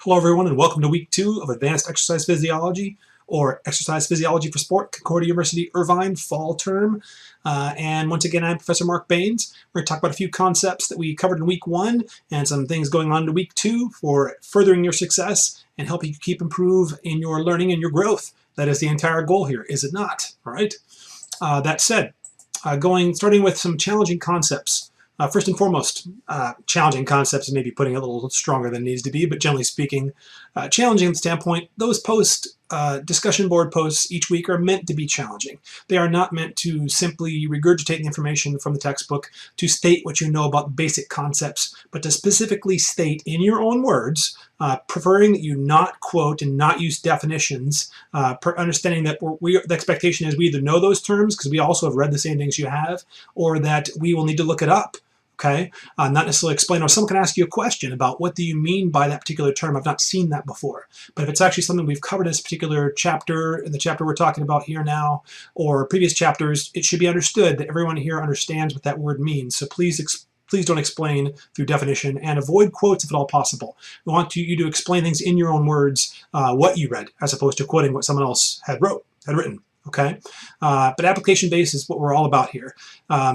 Hello everyone and welcome to week 2 of Advanced Exercise Physiology or Exercise Physiology for Sport, Concordia University, Irvine, fall term. And once again, I'm Professor Mark Baines. We're going to talk about a few concepts that we covered in week 1 and some things going on to week 2 for furthering your success and helping you keep improve in your learning and your growth. That is the entire goal here, is it not? All right. That said, starting with some challenging concepts. First and foremost, challenging concepts is maybe putting it a little stronger than it needs to be, but generally speaking, challenging from the standpoint, those discussion board posts each week are meant to be challenging. They are not meant to simply regurgitate the information from the textbook to state what you know about basic concepts, but to specifically state in your own words, preferring that you not quote and not use definitions, understanding that the expectation is we either know those terms because we also have read the same things you have, or that we will need to look it up. Okay, not necessarily explain, or someone can ask you a question about what do you mean by that particular term. I've not seen that before. But if it's actually something we've covered in this particular chapter, in the chapter we're talking about here now, or previous chapters, it should be understood that everyone here understands what that word means. So please don't explain through definition and avoid quotes if at all possible. We want you to explain things in your own words, what you read, as opposed to quoting what someone else had written. Okay, but application-based is what we're all about here.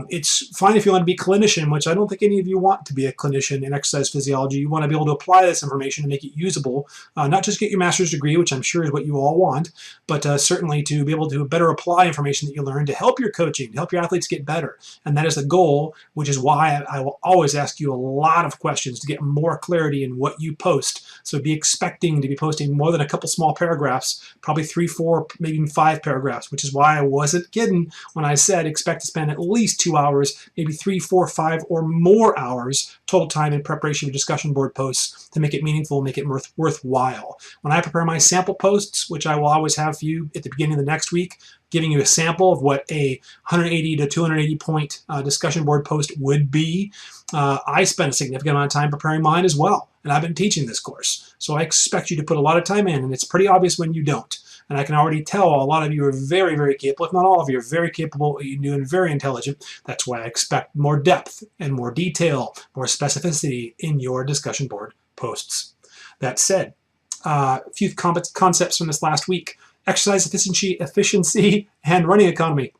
It's fine if you want to be a clinician, which I don't think any of you want to be a clinician in exercise physiology. You want to be able to apply this information and make it usable, not just get your master's degree, which I'm sure is what you all want, but certainly to be able to better apply information that you learn to help your coaching, to help your athletes get better. And that is the goal, which is why I will always ask you a lot of questions to get more clarity in what you post. So be expecting to be posting more than a couple small paragraphs, probably 3, 4, maybe even 5 paragraphs. Which is why I wasn't kidding when I said expect to spend at least 2 hours, maybe 3, 4, 5, or more hours total time in preparation of discussion board posts to make it meaningful, make it worthwhile. When I prepare my sample posts, which I will always have for you at the beginning of the next week, giving you a sample of what a 180 to 280 point discussion board post would be, I spend a significant amount of time preparing mine as well. And I've been teaching this course. So I expect you to put a lot of time in, and it's pretty obvious when you don't. And I can already tell a lot of you are very, very capable, if not all of you are very capable, you do, and very intelligent. That's why I expect more depth and more detail, more specificity in your discussion board posts. That said, a few concepts from this last week. Exercise efficiency and running economy.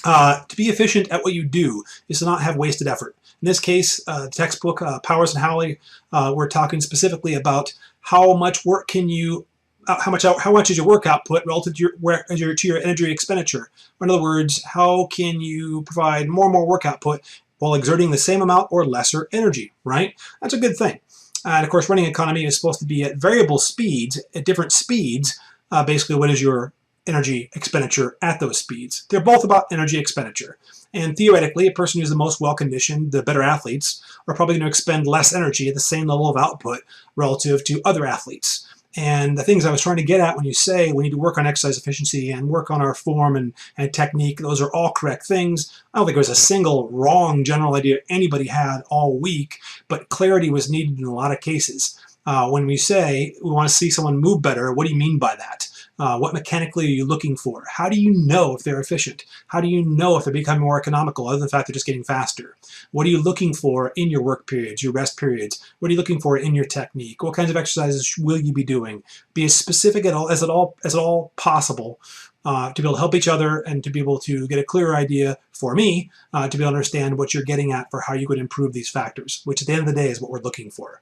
To be efficient at what you do is to not have wasted effort. In this case, the textbook, Powers and Howley, we're talking specifically about how much work can you how much is your work output relative to your energy expenditure? In other words, how can you provide more and more work output while exerting the same amount or lesser energy, right? That's a good thing. And of course, running economy is supposed to be at variable speeds, at different speeds. Basically, what is your energy expenditure at those speeds? They're both about energy expenditure. And theoretically, a person who's the most well-conditioned, the better athletes, are probably going to expend less energy at the same level of output relative to other athletes. And the things I was trying to get at when you say we need to work on exercise efficiency and work on our form and technique, those are all correct things. I don't think there was a single wrong general idea anybody had all week, but clarity was needed in a lot of cases. When we say we want to see someone move better, what do you mean by that? What mechanically are you looking for? How do you know if they're efficient? How do you know if they're becoming more economical other than the fact they're just getting faster? What are you looking for in your work periods, your rest periods? What are you looking for in your technique? What kinds of exercises will you be doing? Be as specific as at all possible to be able to help each other and to be able to get a clearer idea for me to be able to understand what you're getting at for how you could improve these factors, which at the end of the day is what we're looking for.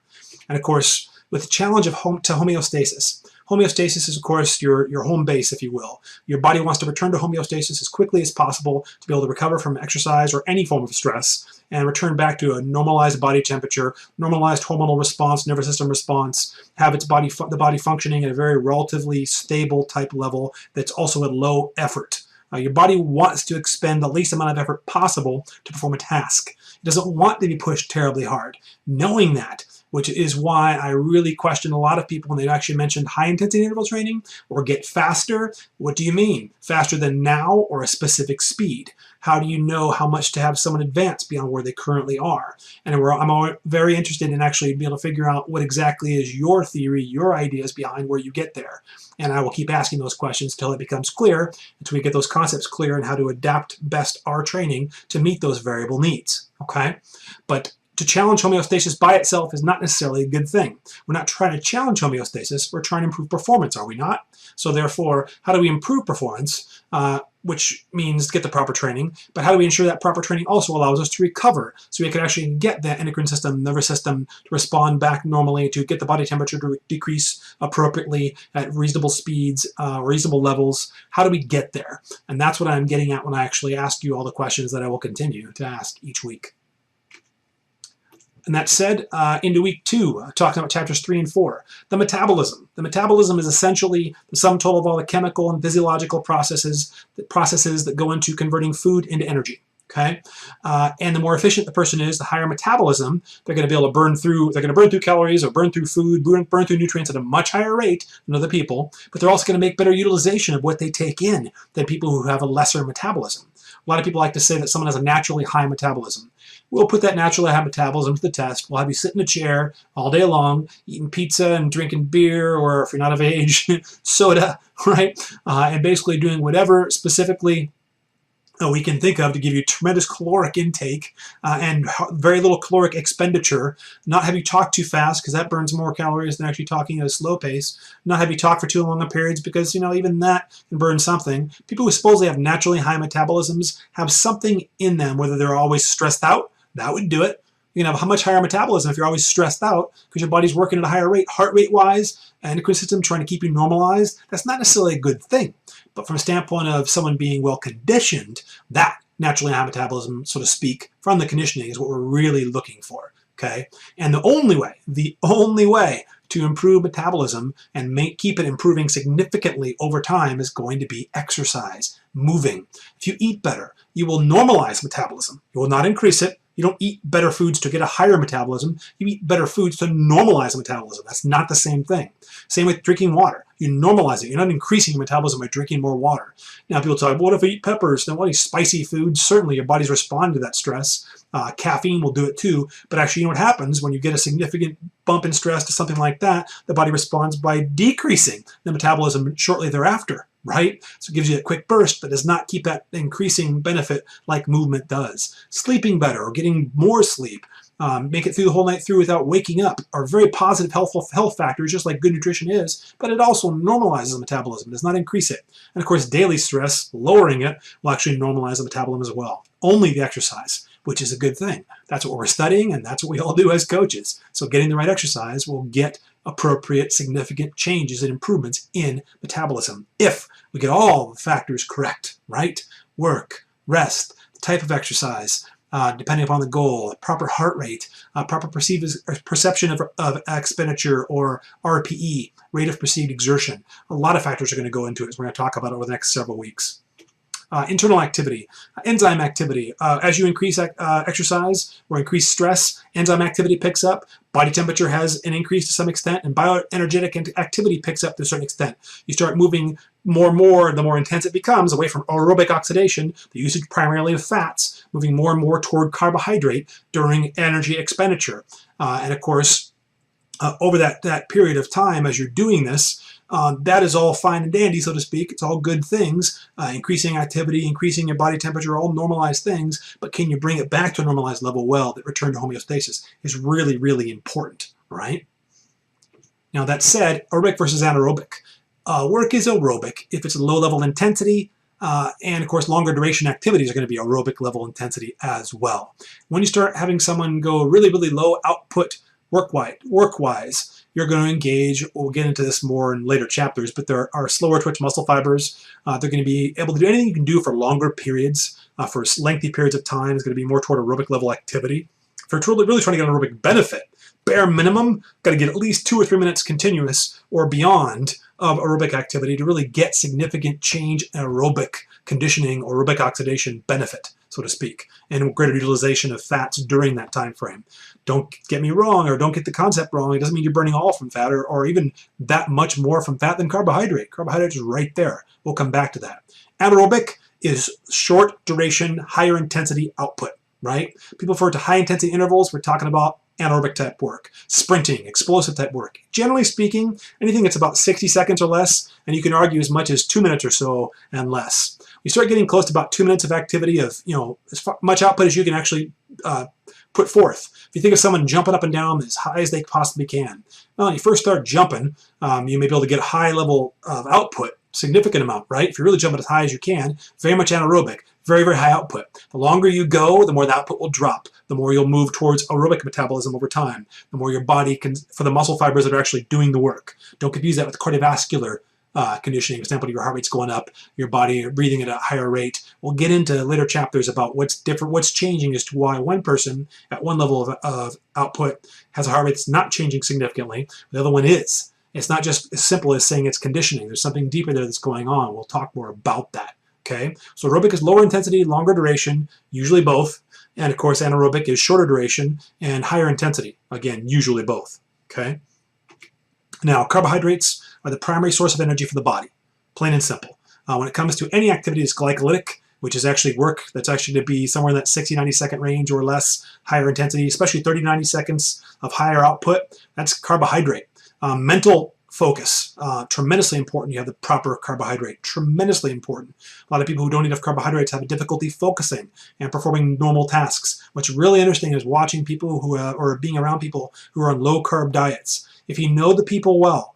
And of course, with the challenge of homeostasis. Homeostasis is, of course, your home base, if you will. Your body wants to return to homeostasis as quickly as possible to be able to recover from exercise or any form of stress and return back to a normalized body temperature, normalized hormonal response, nervous system response, have the body functioning at a very relatively stable type level that's also at low effort. Your body wants to expend the least amount of effort possible to perform a task. It doesn't want to be pushed terribly hard. Knowing that, which is why I really question a lot of people when they actually mentioned high-intensity interval training or get faster. What do you mean? Faster than now or a specific speed? How do you know how much to have someone advance beyond where they currently are? And I'm very interested in actually being able to figure out what exactly is your theory, your ideas behind where you get there. And I will keep asking those questions until it becomes clear, until we get those concepts clear and how to adapt best our training to meet those variable needs, okay? But to challenge homeostasis by itself is not necessarily a good thing. We're not trying to challenge homeostasis, we're trying to improve performance, are we not? So therefore, how do we improve performance? Which means get the proper training, but how do we ensure that proper training also allows us to recover so we can actually get the endocrine system, nervous system to respond back normally, to get the body temperature to decrease appropriately at reasonable speeds, reasonable levels? How do we get there? And that's what I'm getting at when I actually ask you all the questions that I will continue to ask each week. And that said, into week 2, talking about chapters 3 and 4, the metabolism. The metabolism is essentially the sum total of all the chemical and physiological processes that go into converting food into energy. Okay, and the more efficient the person is, the higher metabolism they're going to be able to burn through. They're going to burn through calories or burn through food, burn through nutrients at a much higher rate than other people. But they're also going to make better utilization of what they take in than people who have a lesser metabolism. A lot of people like to say that someone has a naturally high metabolism. We'll put that naturally high metabolism to the test. We'll have you sit in a chair all day long, eating pizza and drinking beer, or if you're not of age, soda, right? And basically doing whatever specifically we can think of to give you tremendous caloric intake and very little caloric expenditure. Not have you talk too fast because that burns more calories than actually talking at a slow pace. Not have you talk for too long on periods because, you know, even that can burn something. People who supposedly have naturally high metabolisms have something in them, whether they're always stressed out, that would do it. You can have a much higher metabolism if you're always stressed out because your body's working at a higher rate, heart rate wise, endocrine system trying to keep you normalized. That's not necessarily a good thing. But from a standpoint of someone being well conditioned, that naturally high metabolism, so to speak, from the conditioning is what we're really looking for. Okay, and the only way to improve metabolism and keep it improving significantly over time is going to be exercise, moving. If you eat better, you will normalize metabolism. You will not increase it. You don't eat better foods to get a higher metabolism. You eat better foods to normalize metabolism. That's not the same thing. Same with drinking water. You normalize it. You're not increasing your metabolism by drinking more water. Now people talk, well, what if I eat peppers? Then what, spicy foods? Certainly your body's responding to that stress. Caffeine will do it too. But actually, you know what happens when you get a significant bump in stress to something like that? The body responds by decreasing the metabolism shortly thereafter. Right? So it gives you a quick burst, but does not keep that increasing benefit like movement does. Sleeping better or getting more sleep, make it through the whole night through without waking up are very positive health factors, just like good nutrition is, but it also normalizes metabolism, does not increase it. And of course, daily stress, lowering it, will actually normalize the metabolism as well. Only the exercise, which is a good thing. That's what we're studying, and that's what we all do as coaches. So getting the right exercise will get appropriate, significant changes and improvements in metabolism if we get all the factors correct, right? Work, rest, the type of exercise, depending upon the goal, proper heart rate, proper perception of expenditure or RPE, rate of perceived exertion. A lot of factors are going to go into it, as we're going to talk about over the next several weeks. Internal activity, enzyme activity. As you increase exercise or increase stress, enzyme activity picks up, body temperature has an increase to some extent, and bioenergetic activity picks up to a certain extent. You start moving more and more, the more intense it becomes, away from aerobic oxidation, the usage primarily of fats, moving more and more toward carbohydrate during energy expenditure. And of course, over that period of time, as you're doing this, that is all fine and dandy, so to speak. It's all good things. Increasing activity, increasing your body temperature, all normalized things. But can you bring it back to a normalized level? Well, that return to homeostasis is really, really important, right? Now, that said, aerobic versus anaerobic. Work is aerobic if it's a low-level intensity, and of course, longer duration activities are going to be aerobic level intensity as well. When you start having someone go really, really low output work-wise, you're going to engage, we'll get into this more in later chapters, but there are slower twitch muscle fibers. They're going to be able to do anything you can do for longer periods, for lengthy periods of time. Is going to be more toward aerobic level activity. If you're really trying to get an aerobic benefit, bare minimum, got to get at least 2 or 3 minutes continuous or beyond of aerobic activity to really get significant change in aerobic conditioning or aerobic oxidation benefit, so to speak, and greater utilization of fats during that time frame. Don't get me wrong, or don't get the concept wrong. It doesn't mean you're burning all from fat or even that much more from fat than carbohydrate. Carbohydrate is right there. We'll come back to that. Anaerobic is short duration, higher intensity output, right? People refer to high intensity intervals. We're talking about anaerobic type work, sprinting, explosive type work. Generally speaking, anything that's about 60 seconds or less, and you can argue as much as 2 minutes or so and less. You start getting close to about 2 minutes of activity of, as much output as you can actually put forth. If you think of someone jumping up and down as high as they possibly can, well, when you first start jumping, you may be able to get a high level of output, significant amount, right? If you're really jumping as high as you can, very much anaerobic, very, very high output. The longer you go, the more the output will drop. The more you'll move towards aerobic metabolism over time. The more your body can, for the muscle fibers that are actually doing the work. Don't confuse that with cardiovascular conditioning. For example, your heart rate's going up, your body breathing at a higher rate. We'll get into later chapters about what's different, what's changing as to why one person at one level of output has a heart rate that's not changing significantly, the other one is. It's not just as simple as saying it's conditioning. There's something deeper there that's going on. We'll talk more about that. Okay, so aerobic is lower intensity, longer duration, usually both. And of course, anaerobic is shorter duration and higher intensity. Again, usually both. Okay. Now, carbohydrates are the primary source of energy for the body, plain and simple. When it comes to any activity, it's glycolytic, which is actually work that's actually going to be somewhere in that 60-90 second range or less, higher intensity, especially 30-90 seconds of higher output. That's carbohydrate. Mental focus, tremendously important. You have the proper carbohydrate, tremendously important. A lot of people who don't eat enough carbohydrates have a difficulty focusing and performing normal tasks. What's really interesting is watching people who or being around people who are on low carb diets. If you know the people well,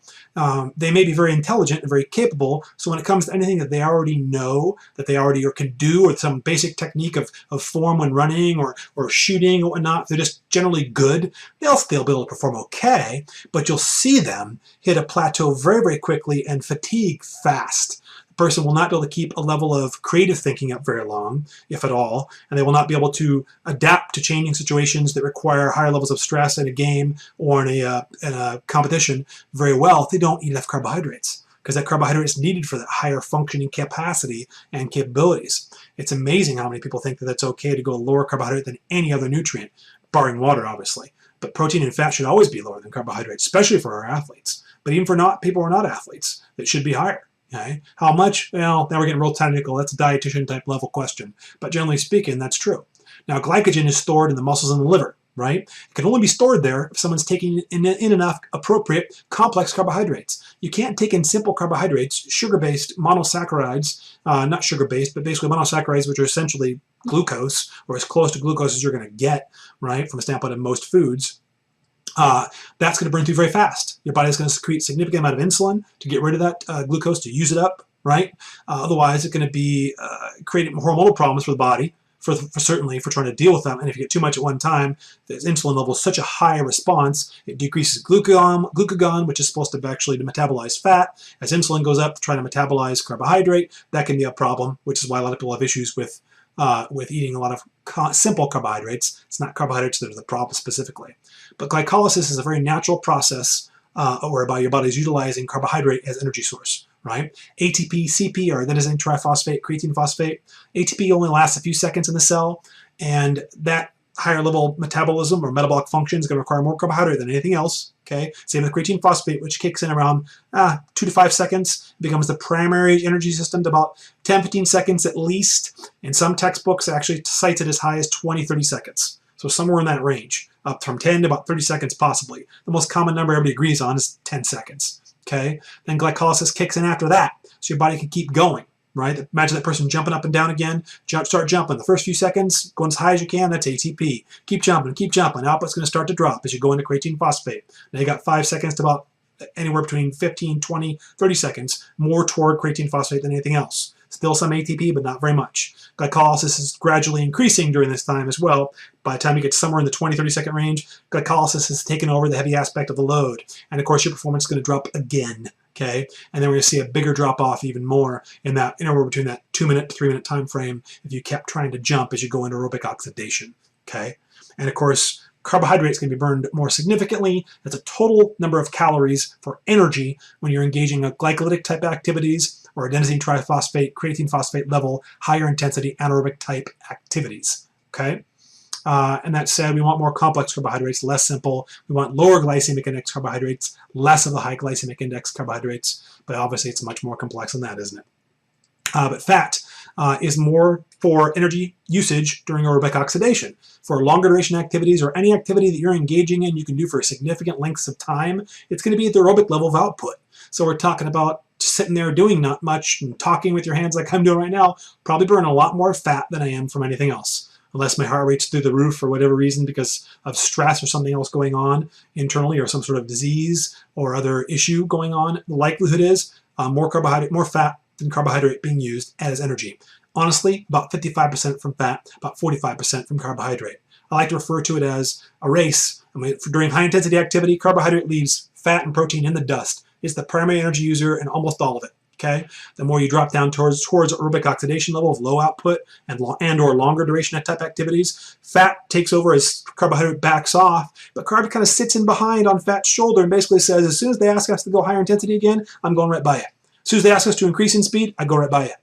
they may be very intelligent and very capable. So when it comes to anything that they already know, that they already or can do, or some basic technique of form when running or shooting or whatnot, they're just generally good. They'll still be able to perform okay, but you'll see them hit a plateau very, very quickly and fatigue fast. The person will not be able to keep a level of creative thinking up very long, if at all, and they will not be able to adapt to changing situations that require higher levels of stress in a game or in a competition very well if they don't eat enough carbohydrates, because that carbohydrate is needed for that higher functioning capacity and capabilities. It's amazing how many people think that it's okay to go lower carbohydrate than any other nutrient, barring water, obviously. But protein and fat should always be lower than carbohydrates, especially for our athletes. But even for people who are not athletes, it should be higher. Okay. How much? Well, now we're getting real technical. That's a dietitian type level question. But generally speaking, that's true. Now, glycogen is stored in the muscles and the liver, right? It can only be stored there if someone's taking in enough appropriate complex carbohydrates. You can't take in simple carbohydrates, sugar-based monosaccharides, not sugar-based, but basically monosaccharides, which are essentially glucose, or as close to glucose as you're going to get, right, from a standpoint of most foods. That's going to burn through very fast. Your body's going to secrete a significant amount of insulin to get rid of that glucose, to use it up, right? Otherwise, it's going to be creating hormonal problems for the body, certainly for trying to deal with them. And if you get too much at one time, the insulin level is such a high response, it decreases glucagon, which is supposed to actually metabolize fat. As insulin goes up to try to metabolize carbohydrate, that can be a problem, which is why a lot of people have issues with eating a lot of simple carbohydrates. It's not carbohydrates that are the problem specifically. But glycolysis is a very natural process whereby your body is utilizing carbohydrate as energy source, right? ATP, CP, or adenosine triphosphate, creatine phosphate. ATP only lasts a few seconds in the cell, and that higher level metabolism or metabolic function is going to require more carbohydrate than anything else. Okay, same with creatine phosphate, which kicks in around 2 to 5 seconds. It becomes the primary energy system to about 10-15 seconds at least. In some textbooks, it actually cites it as high as 20-30 seconds. So somewhere in that range, up from 10 to about 30 seconds possibly. The most common number everybody agrees on is 10 seconds. Okay, then glycolysis kicks in after that, so your body can keep going. Right? Imagine that person jumping up and down again. Start jumping. The first few seconds, going as high as you can, that's ATP. Keep jumping, keep jumping. Output's going to start to drop as you go into creatine phosphate. Now you got 5 seconds to about anywhere between 15, 20, 30 seconds more toward creatine phosphate than anything else. Still some ATP, but not very much. Glycolysis is gradually increasing during this time as well. By the time you get somewhere in the 20-30 second range, glycolysis has taken over the heavy aspect of the load. And of course, your performance is going to drop again. Okay, and then we're going to see a bigger drop off even more in that interval between that 2-minute to 3-minute time frame if you kept trying to jump as you go into aerobic oxidation. Okay, and of course, carbohydrates can be burned more significantly. That's a total number of calories for energy when you're engaging in glycolytic type activities or adenosine triphosphate, creatine phosphate level, higher intensity anaerobic type activities. Okay. And that said, we want more complex carbohydrates, less simple. We want lower glycemic index carbohydrates, less of the high glycemic index carbohydrates. But obviously, it's much more complex than that, isn't it? But fat is more for energy usage during aerobic oxidation. For longer duration activities or any activity that you're engaging in, you can do for significant lengths of time, it's going to be at the aerobic level of output. So we're talking about sitting there doing not much and talking with your hands like I'm doing right now, probably burn a lot more fat than I am from anything else. unless my heart rate's through the roof for whatever reason because of stress or something else going on internally or some sort of disease or other issue going on, the likelihood is more fat than carbohydrate being used as energy. Honestly, about 55% from fat, about 45% from carbohydrate. I like to refer to it as a race. I mean, during high-intensity activity, carbohydrate leaves fat and protein in the dust. It's the primary energy user in almost all of it. Okay, the more you drop down towards aerobic oxidation level of low output and or longer duration type activities, fat takes over as carbohydrate backs off, but carb kind of sits in behind on fat's shoulder and basically says, as soon as they ask us to go higher intensity again, I'm going right by it. As soon as they ask us to increase in speed, I go right by it.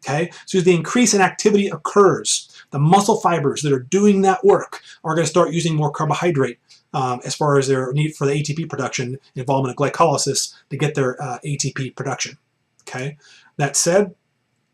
Okay, as soon as the increase in activity occurs, the muscle fibers that are doing that work are going to start using more carbohydrate as far as their need for the ATP production, involvement of glycolysis to get their ATP production. Okay. That said,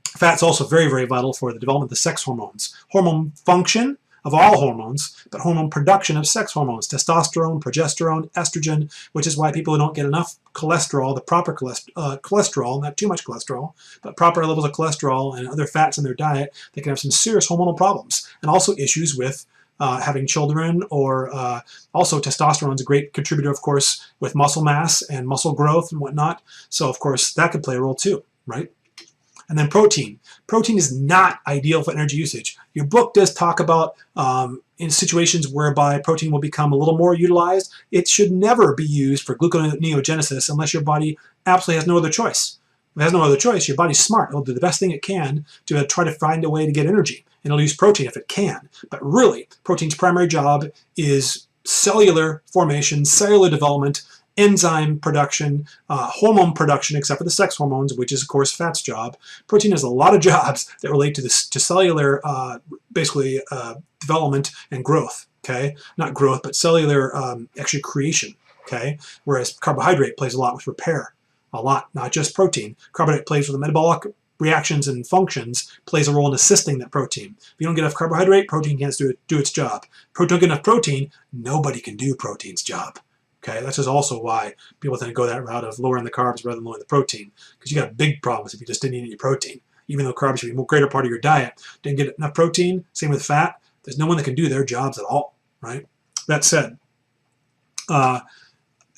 fat's also very, very vital for the development of the sex hormones. Hormone function of all hormones, but hormone production of sex hormones, testosterone, progesterone, estrogen, which is why people who don't get enough cholesterol, the proper cholesterol, not too much cholesterol, but proper levels of cholesterol and other fats in their diet, they can have some serious hormonal problems and also issues with having children, or also testosterone is a great contributor, of course, with muscle mass and muscle growth and whatnot. So, of course, that could play a role too, right? And then protein. Protein is not ideal for energy usage. Your book does talk about in situations whereby protein will become a little more utilized. It should never be used for gluconeogenesis unless your body absolutely has no other choice. If it has no other choice, your body's smart. It'll do the best thing it can to try to find a way to get energy. And it'll use protein if it can. But really, protein's primary job is cellular formation, cellular development, enzyme production, hormone production, except for the sex hormones, which is, of course, fat's job. Protein has a lot of jobs that relate to this, to cellular, basically, development and growth, okay? Not growth, but cellular, actually, creation, okay? Whereas carbohydrate plays a lot with repair. A lot, not just protein. Carbohydrate plays with the metabolic reactions and functions, plays a role in assisting that protein. If you don't get enough carbohydrate, protein can't do its job. If you don't get enough protein, nobody can do protein's job. Okay, that's just also why people tend to go that route of lowering the carbs rather than lowering the protein, because you got big problems if you just didn't eat any protein. Even though carbs should be a greater part of your diet, didn't get enough protein, same with fat, there's no one that can do their jobs at all, right? That said,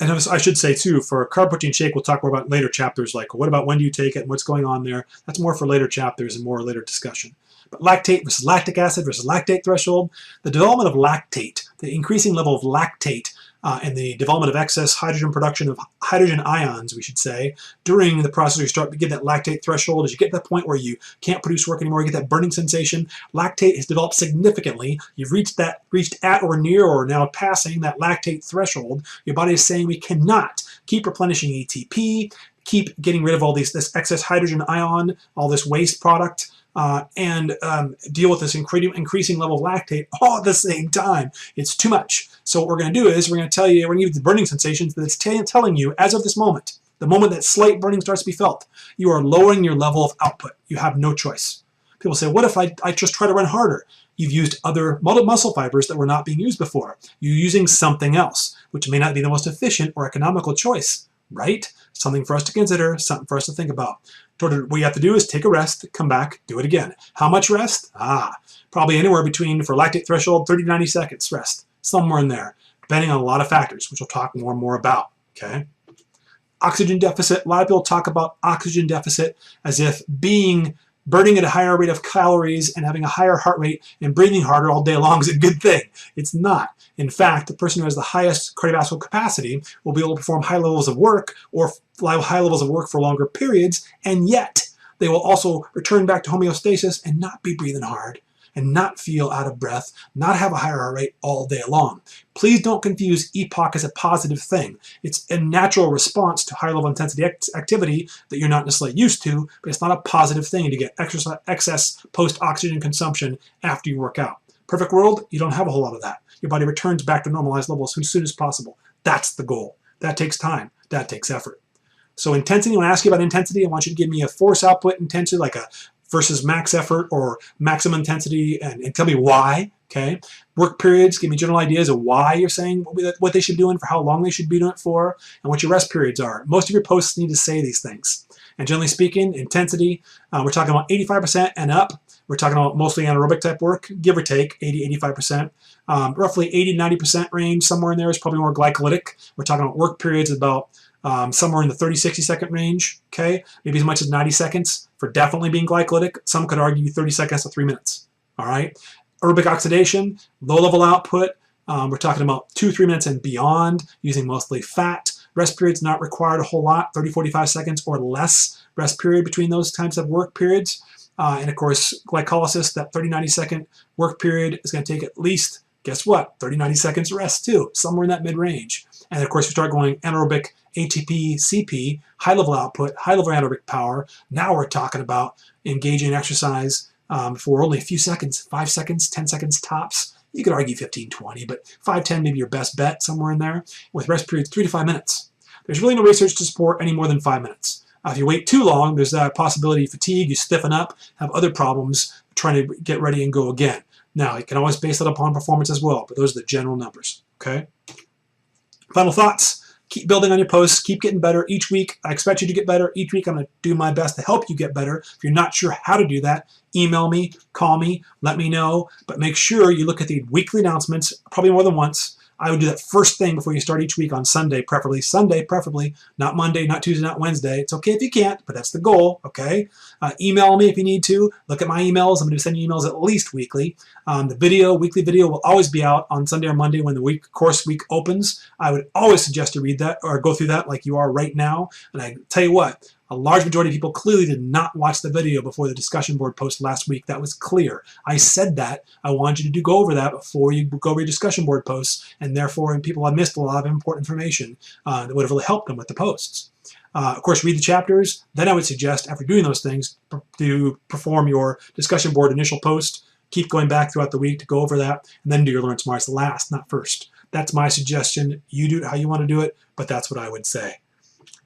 and I should say too, for a carb protein shake, we'll talk more about later chapters, like what about when do you take it and what's going on there. That's more for later chapters and more later discussion. But lactate versus lactic acid versus lactate threshold, the development of lactate, the increasing level of lactate and the development of excess hydrogen production of hydrogen ions, we should say, during the process where you start to get that lactate threshold, as you get to that point where you can't produce work anymore, you get that burning sensation, lactate has developed significantly. You've reached at or near or now passing that lactate threshold. Your body is saying we cannot keep replenishing ATP, keep getting rid of all this excess hydrogen ion, all this waste product, and deal with this increasing level of lactate all at the same time. It's too much. So what we're going to do is we're going to tell you, we're going to give you the burning sensations that it's telling you as of this moment, the moment that slight burning starts to be felt, you are lowering your level of output. You have no choice. People say, what if I just try to run harder? You've used other muscle fibers that were not being used before. You're using something else, which may not be the most efficient or economical choice, right? Something for us to consider, something for us to think about. What you have to do is take a rest, come back, do it again. How much rest? Probably anywhere between, for lactate threshold, 30 to 90 seconds rest, somewhere in there, depending on a lot of factors, which we'll talk more and more about, okay? Oxygen deficit, a lot of people talk about oxygen deficit as if burning at a higher rate of calories and having a higher heart rate and breathing harder all day long is a good thing. It's not. In fact, the person who has the highest cardiovascular capacity will be able to perform high levels of work or high levels of work for longer periods, and yet they will also return back to homeostasis and not be breathing hard and not feel out of breath, not have a higher heart rate all day long. Please don't confuse EPOC as a positive thing. It's a natural response to high level intensity activity that you're not necessarily used to, but it's not a positive thing to get excess post-oxygen consumption after you work out. Perfect world, you don't have a whole lot of that. Your body returns back to normalized levels as soon as possible. That's the goal. That takes time. That takes effort. So intensity, when I ask you about intensity, I want you to give me a force output intensity, like a versus max effort or maximum intensity, and tell me why. Okay, work periods give me general ideas of why you're saying what they should be doing, for how long they should be doing it for, and what your rest periods are. Most of your posts need to say these things. And generally speaking, intensity, we're talking about 85% and up. We're talking about mostly anaerobic type work, give or take 80-85%. Roughly 80-90% range, somewhere in there is probably more glycolytic. We're talking about work periods about somewhere in the 30-60 second range, okay? Maybe as much as 90 seconds for definitely being glycolytic. Some could argue 30 seconds to 3 minutes, all right? Aerobic oxidation, low-level output, we're talking about 2-3 minutes and beyond, using mostly fat. Rest periods not required a whole lot, 30-45 seconds or less rest period between those types of work periods. And of course, glycolysis, that 30-90 second work period is going to take at least, guess what, 30-90 seconds rest too, somewhere in that mid-range. And of course, we start going anaerobic, ATP, CP, high-level output, high-level anaerobic power. Now we're talking about engaging in exercise for only a few seconds, 5 seconds, 10 seconds tops. You could argue 15-20, but 5-10 maybe your best bet, somewhere in there, with rest periods 3 to 5 minutes. There's really no research to support any more than 5 minutes. If you wait too long, there's a possibility of fatigue, you stiffen up, have other problems trying to get ready and go again. Now, you can always base that upon performance as well, but those are the general numbers, okay? Final thoughts. Keep building on your posts. Keep getting better each week. I expect you to get better. Each week I'm going to do my best to help you get better. If you're not sure how to do that, email me, call me, let me know. But make sure you look at the weekly announcements, probably more than once. I would do that first thing before you start each week on Sunday, preferably. Sunday, preferably. Not Monday, not Tuesday, not Wednesday. It's okay if you can't, but that's the goal, okay? Email me if you need to. Look at my emails. I'm going to send you emails at least weekly. The weekly video will always be out on Sunday or Monday when the course week opens. I would always suggest to read that or go through that like you are right now. And I tell you what, a large majority of people clearly did not watch the video before the discussion board post last week. That was clear. I said that. I wanted you to go over that before you go over your discussion board posts, and therefore people have missed a lot of important information that would have really helped them with the posts. Of course, read the chapters. Then I would suggest, after doing those things, to perform your discussion board initial post. Keep going back throughout the week to go over that, and then do your Learn Smarts last, not first. That's my suggestion. You do it how you want to do it, but that's what I would say.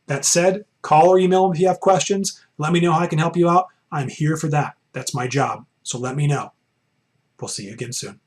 That said, call or email if you have questions. Let me know how I can help you out. I'm here for that. That's my job. So let me know. We'll see you again soon.